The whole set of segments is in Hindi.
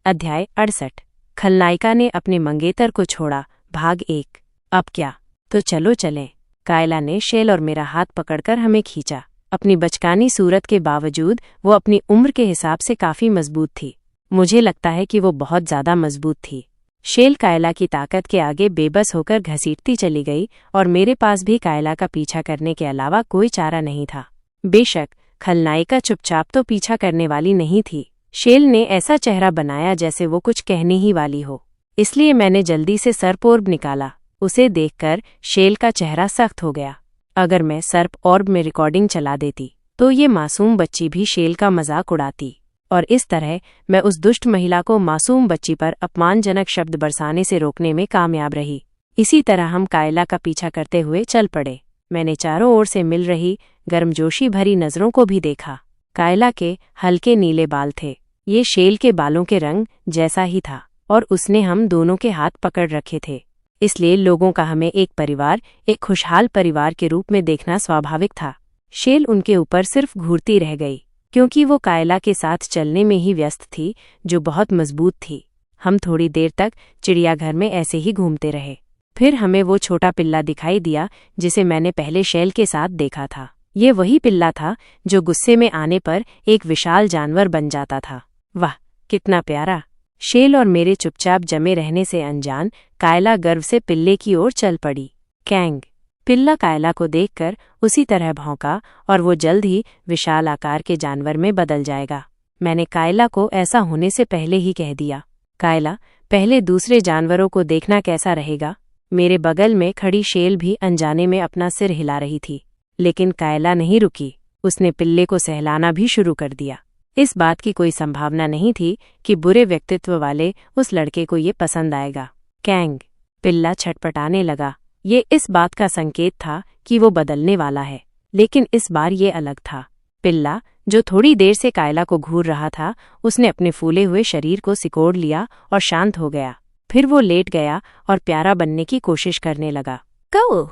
अध्याय 68। खलनायिका ने अपने मंगेतर को छोड़ा, भाग 1। अब क्या, तो चलो चलें। कायला ने शेल और मेरा हाथ पकड़कर हमें खींचा। अपनी बचकानी सूरत के बावजूद वो अपनी उम्र के हिसाब से काफी मजबूत थी। मुझे लगता है कि वो बहुत ज्यादा मजबूत थी। शेल कायला की ताकत के आगे बेबस होकर घसीटती चली गई और मेरे पास भी कायला का पीछा करने के अलावा कोई चारा नहीं था। बेशक खलनायिका चुपचाप तो पीछा करने वाली नहीं थी। शेल ने ऐसा चेहरा बनाया जैसे वो कुछ कहने ही वाली हो, इसलिए मैंने जल्दी से सर्प ऑर्ब निकाला। उसे देखकर शेल का चेहरा सख्त हो गया। अगर मैं सर्प ऑर्ब में रिकॉर्डिंग चला देती तो ये मासूम बच्ची भी शेल का मजाक उड़ाती और इस तरह मैं उस दुष्ट महिला को मासूम बच्ची पर अपमानजनक शब्द बरसाने से रोकने में कामयाब रही। इसी तरह हम कायला का पीछा करते हुए चल पड़े। मैंने चारों ओर से मिल रही गर्मजोशी भरी नजरों को भी देखा। कायला के हल्के नीले बाल थे, ये शेल के बालों के रंग जैसा ही था और उसने हम दोनों के हाथ पकड़ रखे थे। इसलिए लोगों का हमें एक परिवार, एक खुशहाल परिवार के रूप में देखना स्वाभाविक था। शेल उनके ऊपर सिर्फ घूरती रह गई क्योंकि वो कायला के साथ चलने में ही व्यस्त थी, जो बहुत मजबूत थी। हम थोड़ी देर तक चिड़ियाघर में ऐसे ही घूमते रहे। फिर हमें वो छोटा पिल्ला दिखाई दिया जिसे मैंने पहले शेल के साथ देखा था। ये वही पिल्ला था जो गुस्से में आने पर एक विशाल जानवर बन जाता था। वाह, कितना प्यारा! शेल और मेरे चुपचाप जमे रहने से अनजान कायला गर्व से पिल्ले की ओर चल पड़ी। कैंग! पिल्ला कायला को देखकर उसी तरह भौंका और वो जल्द ही विशाल आकार के जानवर में बदल जाएगा। मैंने कायला को ऐसा होने से पहले ही कह दिया। कायला, पहले दूसरे जानवरों को देखना कैसा रहेगा। मेरे बगल में खड़ी शेल भी अनजाने में अपना सिर हिला रही थी, लेकिन कायला नहीं रुकी। उसने पिल्ले को सहलाना भी शुरू कर दिया। इस बात की कोई संभावना नहीं थी कि बुरे व्यक्तित्व वाले उस लड़के को ये पसंद आएगा। कैंग! पिल्ला छटपटाने लगा। ये इस बात का संकेत था कि वो बदलने वाला है, लेकिन इस बार ये अलग था। पिल्ला, जो थोड़ी देर से कायला को घूर रहा था, उसने अपने फूले हुए शरीर को सिकोड़ लिया और शांत हो गया। फिर वो लेट गया और प्यारा बनने की कोशिश करने लगा। कौ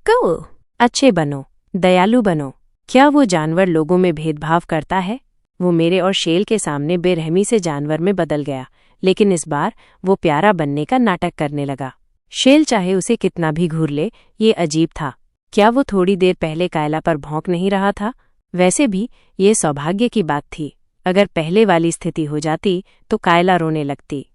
कौ, अच्छे बनो, दयालु बनो। क्या वो जानवर लोगों में भेदभाव करता है? वो मेरे और शेल के सामने बेरहमी से जानवर में बदल गया, लेकिन इस बार वो प्यारा बनने का नाटक करने लगा। शेल चाहे उसे कितना भी घूर ले, ये अजीब था। क्या वो थोड़ी देर पहले कायला पर भौंक नहीं रहा था? वैसे भी ये सौभाग्य की बात थी। अगर पहले वाली स्थिति हो जाती तो कायला रोने लगती।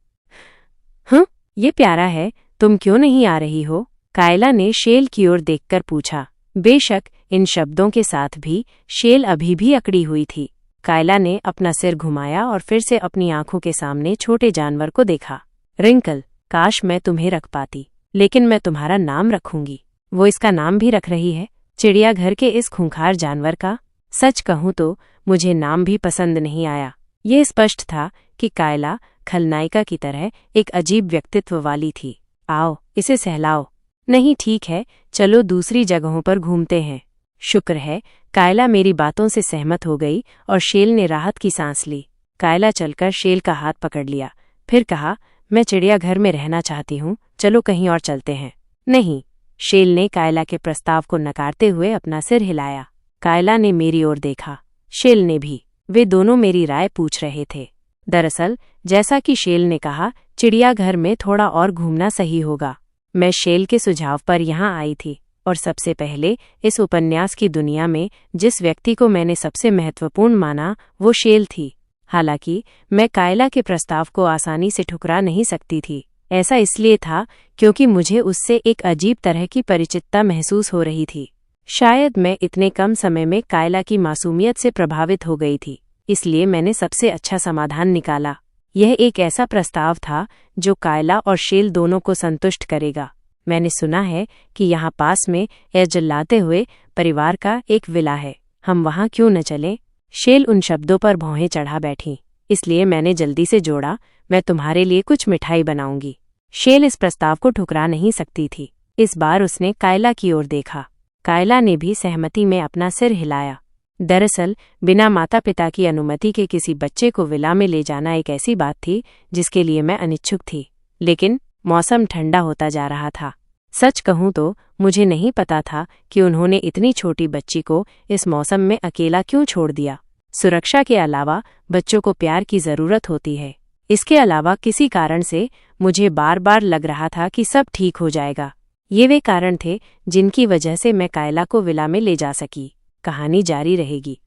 ये प्यारा है, तुम क्यों नहीं आ रही हो? कायला ने शेल की ओर देखकर पूछा। बेशक इन शब्दों के साथ भी शेल अभी भी अकड़ी हुई थी। कायला ने अपना सिर घुमाया और फिर से अपनी आंखों के सामने छोटे जानवर को देखा। रिंकल, काश मैं तुम्हें रख पाती, लेकिन मैं तुम्हारा नाम रखूंगी। वो इसका नाम भी रख रही है, चिड़ियाघर के इस खूंखार जानवर का। सच कहूं तो मुझे नाम भी पसंद नहीं आया। ये स्पष्ट था कि कायला खलनायिका की तरह एक अजीब व्यक्तित्व वाली थी। आओ, इसे सहलाओ। नहीं, ठीक है, चलो दूसरी जगहों पर घूमते हैं। शुक्र है कायला मेरी बातों से सहमत हो गई और शेल ने राहत की सांस ली। कायला चलकर शेल का हाथ पकड़ लिया, फिर कहा, मैं चिड़ियाघर में रहना चाहती हूँ, चलो कहीं और चलते हैं। नहीं, शेल ने कायला के प्रस्ताव को नकारते हुए अपना सिर हिलाया। कायला ने मेरी ओर देखा, शेल ने भी। वे दोनों मेरी राय पूछ रहे थे। दरअसल जैसा कि शेल ने कहा, चिड़ियाघर में थोड़ा और घूमना सही होगा। मैं शेल के सुझाव पर यहाँ आई थी और सबसे पहले इस उपन्यास की दुनिया में जिस व्यक्ति को मैंने सबसे महत्वपूर्ण माना वो शेल थी। हालांकि मैं कायला के प्रस्ताव को आसानी से ठुकरा नहीं सकती थी। ऐसा इसलिए था क्योंकि मुझे उससे एक अजीब तरह की परिचितता महसूस हो रही थी। शायद मैं इतने कम समय में कायला की मासूमियत से प्रभावित हो गई थी, इसलिए मैंने सबसे अच्छा समाधान निकाला। यह एक ऐसा प्रस्ताव था जो कायला और शेल दोनों को संतुष्ट करेगा। मैंने सुना है कि यहाँ पास में जल्लाते हुए परिवार का एक विला है, हम वहाँ क्यों न चलें? शेल उन शब्दों पर भौहें चढ़ा बैठी, इसलिए मैंने जल्दी से जोड़ा, मैं तुम्हारे लिए कुछ मिठाई बनाऊंगी। शेल इस प्रस्ताव को ठुकरा नहीं सकती थी। इस बार उसने कायला की ओर देखा। कायला ने भी सहमति में अपना सिर हिलाया। दरअसल बिना माता पिता की अनुमति के किसी बच्चे को विला में ले जाना एक ऐसी बात थी जिसके लिए मैं अनिच्छुक थी, लेकिन मौसम ठंडा होता जा रहा था। सच कहूं तो मुझे नहीं पता था कि उन्होंने इतनी छोटी बच्ची को इस मौसम में अकेला क्यों छोड़ दिया। सुरक्षा के अलावा बच्चों को प्यार की जरूरत होती है, इसके अलावा किसी कारण से मुझे बार बार लग रहा था कि सब ठीक हो जाएगा। ये वे कारण थे जिनकी वजह से मैं कायला को विला में ले जा सकी। कहानी जारी रहेगी।